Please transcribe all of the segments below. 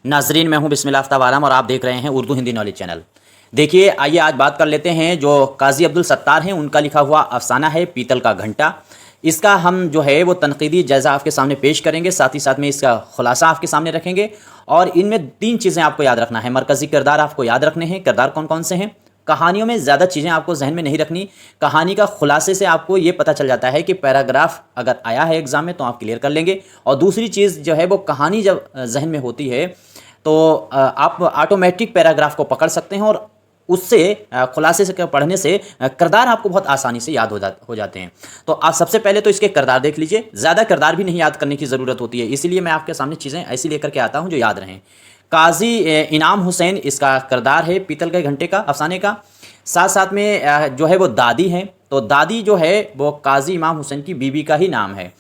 नाजरीन, मैं हूं बिस्मिल्लाह आफ्ताब आलम और आप देख रहे हैं उर्दू हिंदी नॉलेज चैनल। देखिए, आइए आज बात कर लेते हैं जो काजी अब्दुल सत्तार हैं उनका लिखा हुआ अफसाना है पीतल का घंटा। इसका हम जो है वो तनकीदी जायज़ा आपके सामने पेश करेंगे, साथ ही साथ में इसका खुलासा आपके सामने रखेंगे। और इनमें 3 चीज़ें आपको याद रखना है। मरकज़ी किरदार आपको याद रखने हैं, किरदार कौन कौन से हैं। कहानियों में ज़्यादा चीज़ें आपको जहन में नहीं रखनी। कहानी का खुलासे से आपको ये पता चल जाता है कि पैराग्राफ अगर आया है एग्ज़ाम में तो आप क्लियर कर लेंगे। और दूसरी चीज़ जो है वो कहानी जब जहन में होती है तो आप ऑटोमेटिक पैराग्राफ को पकड़ सकते हैं और उससे खुलासे से पढ़ने से किरदार आपको बहुत आसानी से याद हो जाते हैं। तो आप सबसे पहले तो इसके किरदार देख लीजिए। ज़्यादा किरदार भी नहीं याद करने की ज़रूरत होती है, इसीलिए मैं आपके सामने चीज़ें ऐसी लेकर के आता हूं जो याद रहें। काजी इनाम हुसैन इसका किरदार है पीतल के घंटे का, अफसाने का। साथ साथ में जो है वो दादी हैं, तो दादी जो है वो काजी इमाम हुसैन की बीबी का ही नाम है,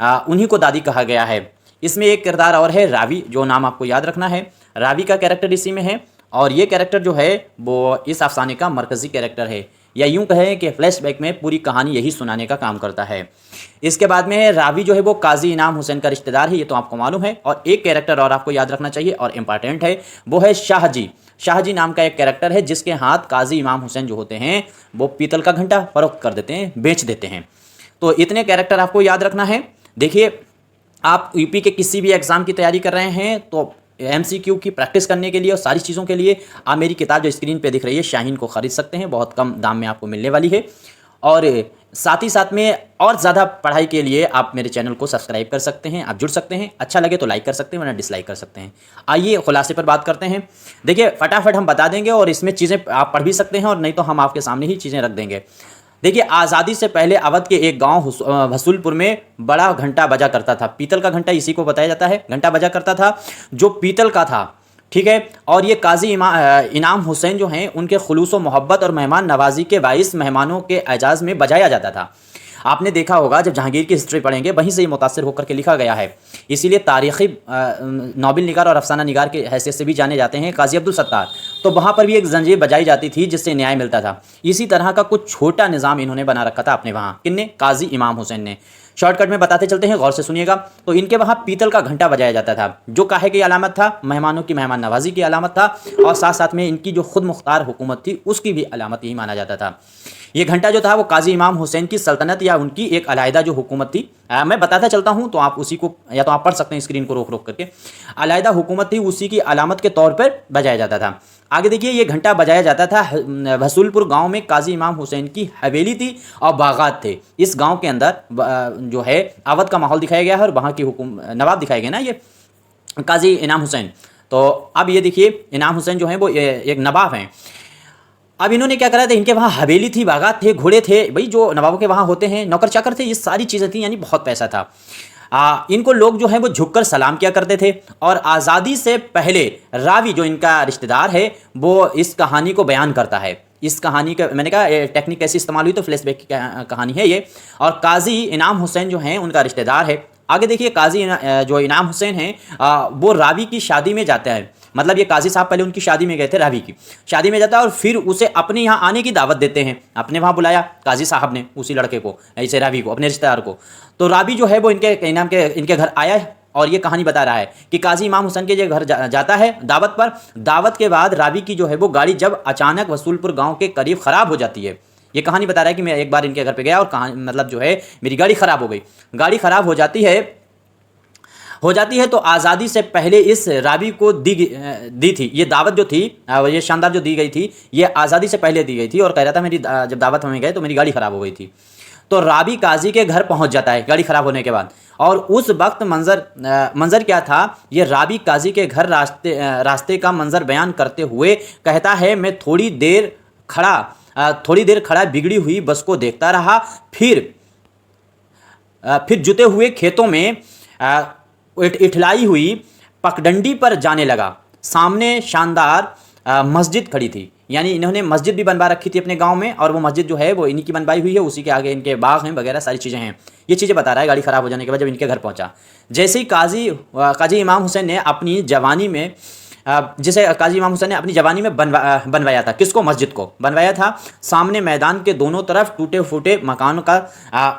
उन्हीं को दादी कहा गया है। इसमें एक किरदार और है रावी, जो नाम आपको याद रखना है। रावी का कैरेक्टर इसी में है और ये कैरेक्टर जो है वो इस अफसाने का मरकज़ी कैरेक्टर है, या यूं कहें कि फ्लैशबैक में पूरी कहानी यही सुनाने का काम करता है। इसके बाद में रावी जो है वो काजी इनाम हुसैन का रिश्तेदार है, ये तो आपको मालूम है। और एक कैरेक्टर और आपको याद रखना चाहिए और इम्पॉर्टेंट है, वो है शाहजी। शाहजी नाम का एक कैरेक्टर है जिसके हाथ काजी इमाम हुसैन जो होते हैं वो पीतल का घंटा फरोख्त कर देते हैं, बेच देते हैं। तो इतने कैरेक्टर आपको याद रखना है। देखिए, आप यूपी के किसी भी एग्ज़ाम की तैयारी कर रहे हैं तो एमसीक्यू की प्रैक्टिस करने के लिए और सारी चीज़ों के लिए आप मेरी किताब जो स्क्रीन पे दिख रही है शाहीन को ख़रीद सकते हैं, बहुत कम दाम में आपको मिलने वाली है। और साथ ही साथ में और ज़्यादा पढ़ाई के लिए आप मेरे चैनल को सब्सक्राइब कर सकते हैं, आप जुड़ सकते हैं। अच्छा लगे तो लाइक कर सकते हैं वरना डिसलाइक कर सकते हैं। आइए खुलासे पर बात करते हैं। देखिए, फटाफट हम बता देंगे और इसमें चीज़ें आप पढ़ भी सकते हैं और नहीं तो हम आपके सामने ही चीज़ें रख देंगे। देखिए, आज़ादी से पहले अवध के एक गांव भसूलपुर में बड़ा घंटा बजा करता था। पीतल का घंटा इसी को बताया जाता है, घंटा बजा करता था जो पीतल का था, ठीक है। और ये काजी इनाम हुसैन जो हैं उनके खुलूस व मोहब्बत और मेहमान नवाजी के बाइस मेहमानों के एजाज़ में बजाया जाता था। आपने देखा होगा जब जहांगीर की हिस्ट्री पढ़ेंगे वहीं से ही मुतासिर होकर के लिखा गया है, इसीलिए तारीख़ी नावल निगार और अफसाना निगार के हैसियत से भी जाने जाते हैं काजी अब्दुल सत्तार। तो वहाँ पर भी एक जंजीर बजाई जाती थी जिससे न्याय मिलता था। इसी तरह का कुछ छोटा निज़ाम इन्होंने बना रखा था अपने वहाँ, किन्ने, काजी इमाम हुसैन ने। शॉर्टकट में बताते चलते हैं, गौर से सुनिएगा। तो इनके वहाँ पीतल का घंटा बजाया जाता था जो काहे की अलामत था, मेहमानों की मेहमान नवाजी की अलामत था, और साथ साथ में इनकी जो खुद मुख्तार हुकूमत थी उसकी भी अलामत यही माना जाता था। ये घंटा जो था वो काजी इमाम हुसैन की सल्तनत या उनकी एक अलहदा जो हुकूमत थी, मैं बताता चलता हूँ तो आप उसी को या तो आप पढ़ सकते हैं स्क्रीन को रोक रोक करके। अलहदा हुकूमत थी, उसी की अलामत के तौर पर बजाया जाता था। आगे देखिए, ये घंटा बजाया जाता था भसूलपुर गांव में। काजी इमाम हुसैन की हवेली थी और बागात थे। इस गांव के अंदर जो है अवध का माहौल दिखाया गया है और वहाँ की नवाब दिखाए गए ना, ये काजी इनाम हुसैन। तो अब ये देखिए, इनाम हुसैन जो है वो एक नवाब हैं। अब इन्होंने क्या करा था, इनके वहाँ हवेली थी, बागात थे, घोड़े थे, भाई जो नवाबों के वहाँ होते हैं, नौकर चाकर थे, ये सारी चीज़ें थी, यानी बहुत पैसा था। इनको लोग जो है वो झुककर सलाम किया करते थे। और आज़ादी से पहले रावी जो इनका रिश्तेदार है वो इस कहानी को बयान करता है। इस कहानी का मैंने कहा टेक्निक कैसे इस्तेमाल हुई, तो फ्लैशबैक की कहानी है ये। और काजी इनाम हुसैन जो हैं उनका रिश्तेदार है। आगे देखिए, काजी जो इनाम हुसैन हैं वो रावी की शादी में जाते हैं। मतलब ये काजी साहब पहले उनकी शादी में गए थे, रावी की शादी में जाता है और फिर उसे अपने यहाँ आने की दावत देते हैं। अपने वहाँ बुलाया काजी साहब ने उसी लड़के को, ऐसे रावी को, अपने रिश्तेदार को। तो रावी जो है वो इनके घर आया है और ये कहानी बता रहा है कि काजी इमाम हुसैन के घर जाता है दावत पर। दावत के बाद रावी की जो है वो गाड़ी जब अचानक वसूलपुर गाँव के करीब ख़राब हो जाती है। ये कहानी बता रहा है कि मैं एक बार इनके घर पे गया और कहानी मतलब जो है मेरी गाड़ी ख़राब हो गई। गाड़ी ख़राब हो जाती है तो आज़ादी से पहले इस रावी को दी थी ये दावत जो थी, ये शानदार जो दी गई थी, ये आज़ादी से पहले दी गई थी। और कह रहा था मेरी जब दावत में गए तो मेरी गाड़ी ख़राब हो गई थी। तो रावी काजी के घर पहुंच जाता है गाड़ी ख़राब होने के बाद। और उस वक्त मंज़र क्या था, ये रावी काजी के घर रास्ते का मंज़र बयान करते हुए कहता है, मैं थोड़ी देर खड़ा बिगड़ी हुई बस को देखता रहा, फिर जुते हुए खेतों में इठलाई हुई पगडंडी पर जाने लगा। सामने शानदार मस्जिद खड़ी थी, यानी इन्होंने मस्जिद भी बनवा रखी थी अपने गांव में, और वो मस्जिद जो है वो इन्हीं की बनवाई हुई है। उसी के आगे इनके बाग हैं वगैरह सारी चीज़ें हैं। ये चीज़ें बता रहा है गाड़ी ख़राब हो जाने के बाद जब इनके घर पहुंचा। जैसे ही काजी इमाम हुसैन ने अपनी जवानी में बनवाया था, किसको, मस्जिद को बनवाया था। सामने मैदान के दोनों तरफ टूटे फूटे मकानों का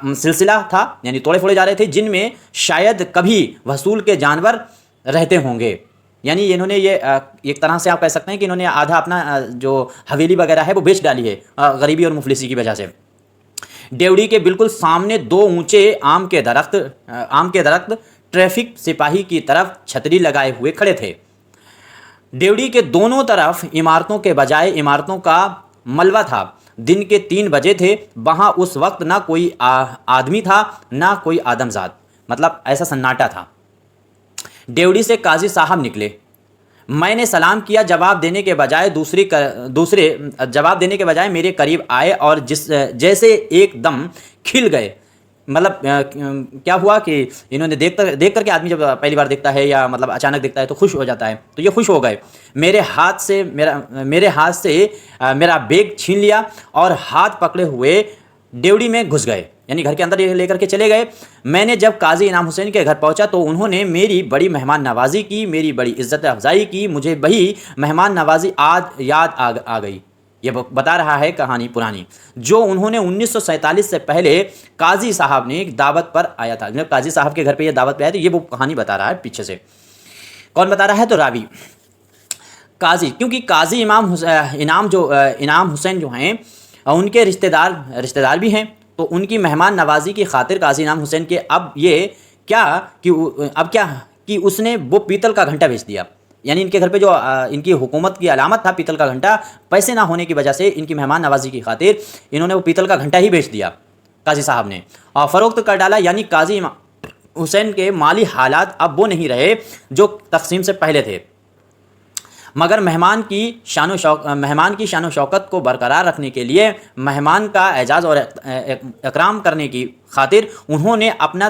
सिलसिला था, यानी तोड़े फोड़े जा रहे थे, जिनमें शायद कभी वसूल के जानवर रहते होंगे। यानी इन्होंने ये एक तरह से आप कह सकते हैं कि इन्होंने आधा अपना जो हवेली वगैरह है वो बेच डाली है गरीबी और मुफलिसी की वजह से। डेवढ़ी के बिल्कुल सामने दो ऊंचे आम के दरख्त ट्रैफिक सिपाही की तरफ छतरी लगाए हुए खड़े थे। डेवढ़ी के दोनों तरफ इमारतों के बजाय इमारतों का मलबा था। दिन के 3 बजे थे। वहाँ उस वक्त ना कोई आदमी था ना कोई आदमजाद, मतलब ऐसा सन्नाटा था। डेवढ़ी से काजी साहब निकले। मैंने सलाम किया। जवाब देने के बजाय मेरे करीब आए और जैसे एकदम खिल गए। मतलब क्या हुआ कि इन्होंने देख करके आदमी जब पहली बार देखता है या मतलब अचानक देखता है तो खुश हो जाता है, तो ये खुश हो गए। मेरे हाथ से मेरा बैग छीन लिया और हाथ पकड़े हुए डेवढ़ी में घुस गए, यानी घर के अंदर ये लेकर के चले गए। मैंने जब काजी इनाम हुसैन के घर पहुंचा तो उन्होंने मेरी बड़ी मेहमान नवाजी की, मेरी बड़ी इज्जत अफजाई की। मुझे वही मेहमान नवाजी आज याद आ गई। ये बता रहा है कहानी पुरानी, जो उन्होंने 1947 से पहले काजी साहब ने एक दावत पर आया था। जब काजी साहब के घर पे ये दावत पे आया तो ये वो कहानी बता रहा है पीछे से। कौन बता रहा है? तो रावी काजी, क्योंकि काजी इनाम हुसैन जो हैं उनके रिश्तेदार भी हैं, तो उनकी मेहमान नवाजी की खातिर काजी इनाम हुसैन के अब क्या कि उसने वो पीतल का घंटा बेच दिया। यानी इनके घर पे जो इनकी हुकूमत की अलामत था पीतल का घंटा, पैसे ना होने की वजह से इनकी मेहमान नवाजी की खातिर इन्होंने वो पीतल का घंटा ही बेच दिया काजी साहब ने और फ़रोख्त कर डाला। यानी काजी हुसैन के माली हालात अब वो नहीं रहे जो तकसीम से पहले थे, मगर मेहमान की शान शौकत को बरकरार रखने के लिए, मेहमान का एजाज़ और इकराम करने की खातिर उन्होंने अपना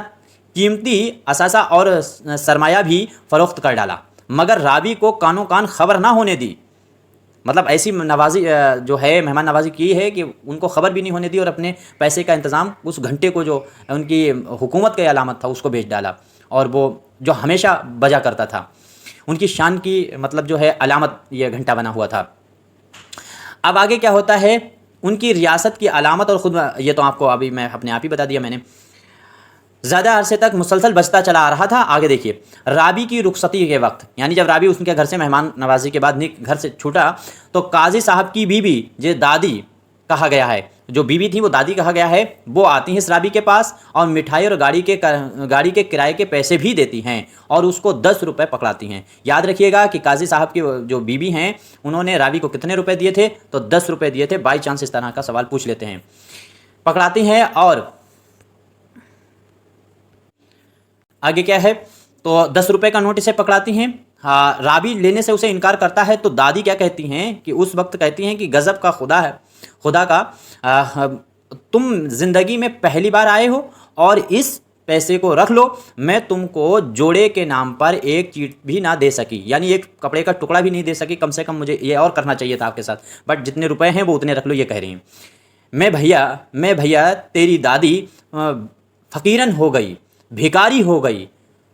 कीमती असासा और सरमाया भी फ़रोख्त कर डाला, मगर रावी को कानो कान खबर ना होने दी। मतलब ऐसी नवाजी जो है मेहमान नवाजी की है कि उनको खबर भी नहीं होने दी और अपने पैसे का इंतज़ाम उस घंटे को जो उनकी हुकूमत का अलामत था उसको बेच डाला, और वो जो हमेशा बजा करता था, उनकी शान की मतलब जो है अलामत ये घंटा बना हुआ था। अब आगे क्या होता है, उनकी रियासत की अलामत और ख़ुद, ये तो आपको अभी मैं अपने आप ही बता दिया मैंने, ज़्यादा अरसे तक मुसलसल बचता चला आ रहा था। आगे देखिए, रावी की रुखसती के वक्त, यानी जब रावी उसके घर से मेहमान नवाजी के बाद घर से छूटा तो काजी साहब की बीबी, जो दादी कहा गया है, जो बीबी थी वो दादी कहा गया है, वो आती हैं इस रावी के पास और मिठाई और गाड़ी के किराए के पैसे भी देती हैं और उसको 10 रुपये पकड़ाती हैं। याद रखिएगा कि काजी साहब की जो बीबी हैं उन्होंने रावी को कितने रुपए दिए थे? तो 10 रुपये दिए थे। बाई चांस इस तरह का सवाल पूछ लेते हैं। पकड़ाती हैं और आगे क्या है, तो 10 रुपये का नोट इसे पकड़ाती हैं। हाँ, रावी लेने से उसे इनकार करता है तो दादी क्या कहती हैं कि उस वक्त कहती हैं कि गज़ब का खुदा का तुम ज़िंदगी में पहली बार आए हो और इस पैसे को रख लो। मैं तुमको जोड़े के नाम पर एक चीट भी ना दे सकी, यानी एक कपड़े का टुकड़ा भी नहीं दे सकी। कम से कम मुझे ये और करना चाहिए था आपके साथ, बट जितने रुपए हैं वो उतने रख लो, ये कह रही हैं। मैं भैया तेरी दादी फ़कीरन हो गई, भिकारी हो गई।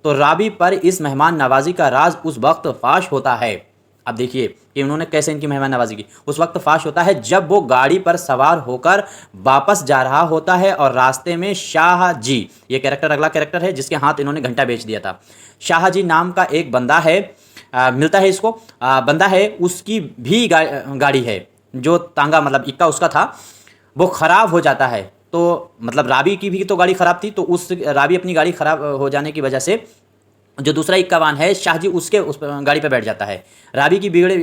तो रावी पर इस मेहमान नवाजी का राज उस वक्त फाश होता है। अब देखिए कि उन्होंने कैसे इनकी मेहमान नवाजी की। उस वक्त फाश होता है जब वो गाड़ी पर सवार होकर वापस जा रहा होता है और रास्ते में शाहजी, ये कैरेक्टर अगला कैरेक्टर है जिसके हाथ इन्होंने घंटा बेच दिया था, शाहजी नाम का एक बंदा है, मिलता है इसको, बंदा है, उसकी भी गाड़ी है, जो तांगा मतलब इक्का उसका था, वो ख़राब हो जाता है। तो मतलब रावी की भी तो गाड़ी ख़राब थी, तो उस रावी अपनी गाड़ी ख़राब हो जाने की वजह से जो दूसरा इक्का वाहन है शाहजी उसके उस गाड़ी पर बैठ जाता है। रावी की बिगड़े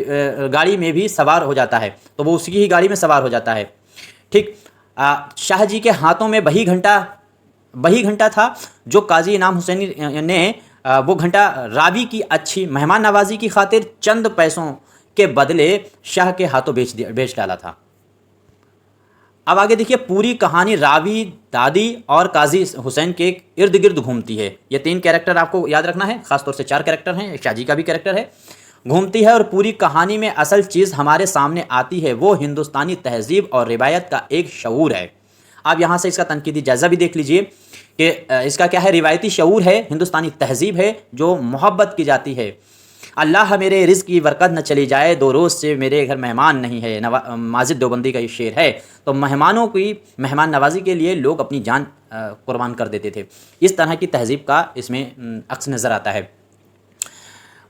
गाड़ी में भी सवार हो जाता है, तो वो उसकी ही गाड़ी में सवार हो जाता है। ठीक, शाहजी के हाथों में वही घंटा था जो काजी इनाम हुसैन ने वो घंटा रावी की अच्छी मेहमान नवाजी की खातिर चंद पैसों के बदले शाह के हाथों बेच डाला था। अब आगे देखिए, पूरी कहानी रावी, दादी और काजी हुसैन के इर्द गिर्द घूमती है। ये 3 कैरेक्टर आपको याद रखना है, खासतौर से 4 कैरेक्टर हैं, एक शाहजी का भी कैरेक्टर है, घूमती है। और पूरी कहानी में असल चीज़ हमारे सामने आती है, वो हिंदुस्तानी तहजीब और रिवायत का एक शऊर है। आप यहाँ से इसका तनकीदी जायज़ा भी देख लीजिए कि इसका क्या है, रिवायती शऊर है, हिंदुस्तानी तहजीब है जो मोहब्बत की जाती है। अल्लाह मेरे रिज़्क़ की बरकत न चली जाए, 2 रोज़ से मेरे घर मेहमान नहीं है, माजिद देवबंदी का ये शेर है। तो मेहमानों की मेहमान नवाजी के लिए लोग अपनी जान कुर्बान कर देते थे। इस तरह की तहजीब का इसमें अक्स नज़र आता है।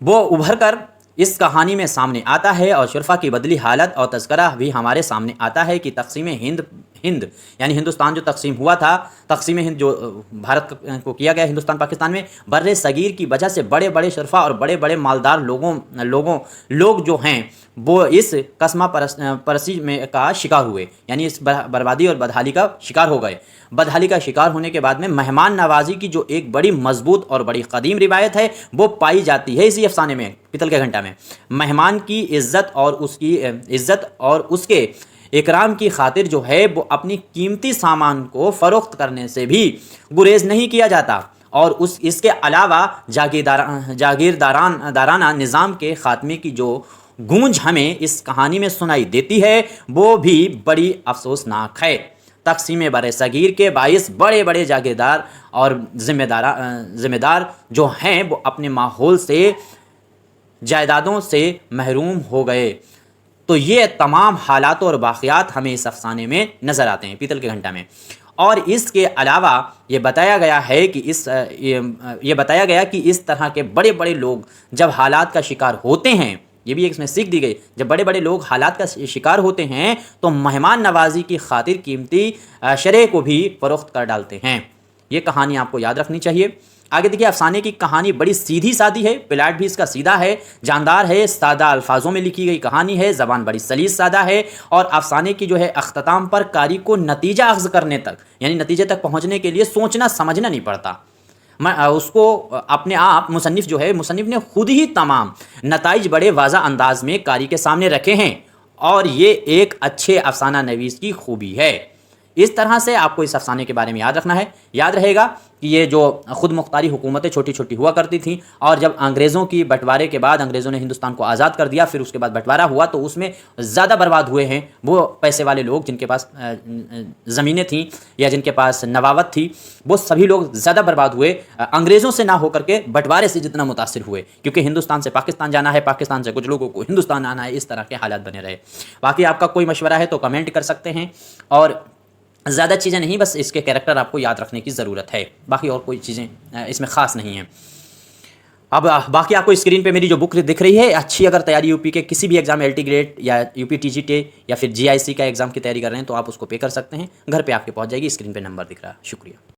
वो उभर कर इस कहानी में सामने आता है और शुरफा की बदली हालत और तज़किरा भी हमारे सामने आता है कि तक़सीम हिंद हिंद यानी हिंदुस्तान जो तकसीम हुआ था, तकसीम हिंद जो भारत को किया गया हिंदुस्तान पाकिस्तान में, बर्रे सगीर की वजह से बड़े बड़े शुरफा और बड़े बड़े मालदार लोग जो हैं वो इस कस्मा परसी में का शिकार हुए, यानी इस बर्बादी और बदहाली का शिकार हो गए। बदहाली का शिकार होने के बाद में मेहमान नवाजी की जो एक बड़ी मजबूत और बड़ी कदीम रिवायत है वो पाई जाती है इसी अफसाने में, पीतल के घंटा में। मेहमान की इज़्ज़त और उसके इकराम की खातिर जो है वो अपनी कीमती सामान को फ़रोख्त करने से भी गुरेज नहीं किया जाता, और इसके अलावा जागीरदाराना निज़ाम के ख़ात्मे की जो गूंज हमें इस कहानी में सुनाई देती है वो भी बड़ी अफसोसनाक है। तक़सीम बर सगीर के बाइस बड़े बड़े जागीरदार और ज़िम्मेदार जो हैं वो अपने माहौल से, जायदादों से महरूम हो गए। तो ये तमाम हालात और वाक़यात हमें इस अफसाने में नज़र आते हैं पीतल के घंटा में। और इसके अलावा ये बताया गया है कि इस तरह के बड़े बड़े लोग जब हालात का शिकार होते हैं, ये भी एक इसमें सीख दी गई, जब बड़े बड़े लोग हालात का शिकार होते हैं तो मेहमान नवाजी की खातिर कीमती शरह को भी फ़रोख्त कर डालते हैं। ये कहानी आपको याद रखनी चाहिए। आगे देखिए, अफसाने की कहानी बड़ी सीधी सादी है, प्लाट भी इसका सीधा है, जानदार है, सादा अल्फाजों में लिखी गई कहानी है, ज़बान बड़ी सलीस सादा है, और अफसाने की जो है अख्ताम पर कारी को नतीजा अख्ज़ करने तक, यानी नतीजे तक पहुँचने के लिए सोचना समझना नहीं पड़ता। उसको अपने आप मुसन्निफ़ ने खुद ही तमाम नताइज बड़े वाज़ा अंदाज में कारी के सामने रखे हैं, और ये एक अच्छे अफसाना नवीस की खूबी है। इस तरह से आपको इस अफसाने के बारे में याद रखना है। याद रहेगा कि ये जो ख़ुद मुख्तारी हुकूमतें छोटी छोटी हुआ करती थीं, और जब अंग्रेज़ों की बंटवारे के बाद अंग्रेज़ों ने हिंदुस्तान को आज़ाद कर दिया, फिर उसके बाद बंटवारा हुआ तो उसमें ज़्यादा बर्बाद हुए हैं वो पैसे वाले लोग जिनके पास ज़मीनें थीं या जिनके पास नवावत थी, वो सभी लोग ज़्यादा बर्बाद हुए अंग्रेज़ों से ना होकर के बंटवारे से जितना मुतासिर हुए, क्योंकि हिंदुस्तान से पाकिस्तान जाना है, पाकिस्तान से कुछ लोगों को हिंदुस्तान आना है, इस तरह के हालात बने रहे। बाकी आपका कोई मशवरा है तो कमेंट कर सकते हैं, और ज़्यादा चीज़ें नहीं, बस इसके कैरेक्टर आपको याद रखने की ज़रूरत है, बाकी और कोई चीज़ें इसमें ख़ास नहीं हैं। अब बाकी आपको स्क्रीन पे मेरी जो बुक दिख रही है, अच्छी अगर तैयारी यूपी के किसी भी एग्ज़ाम LT ग्रेड या UP TGT या फिर GIC का एग्ज़ाम की तैयारी कर रहे हैं तो आप उसको पे कर सकते हैं, घर पे आपके पहुंच जाएगी, स्क्रीन पे नंबर दिख रहा है। शुक्रिया।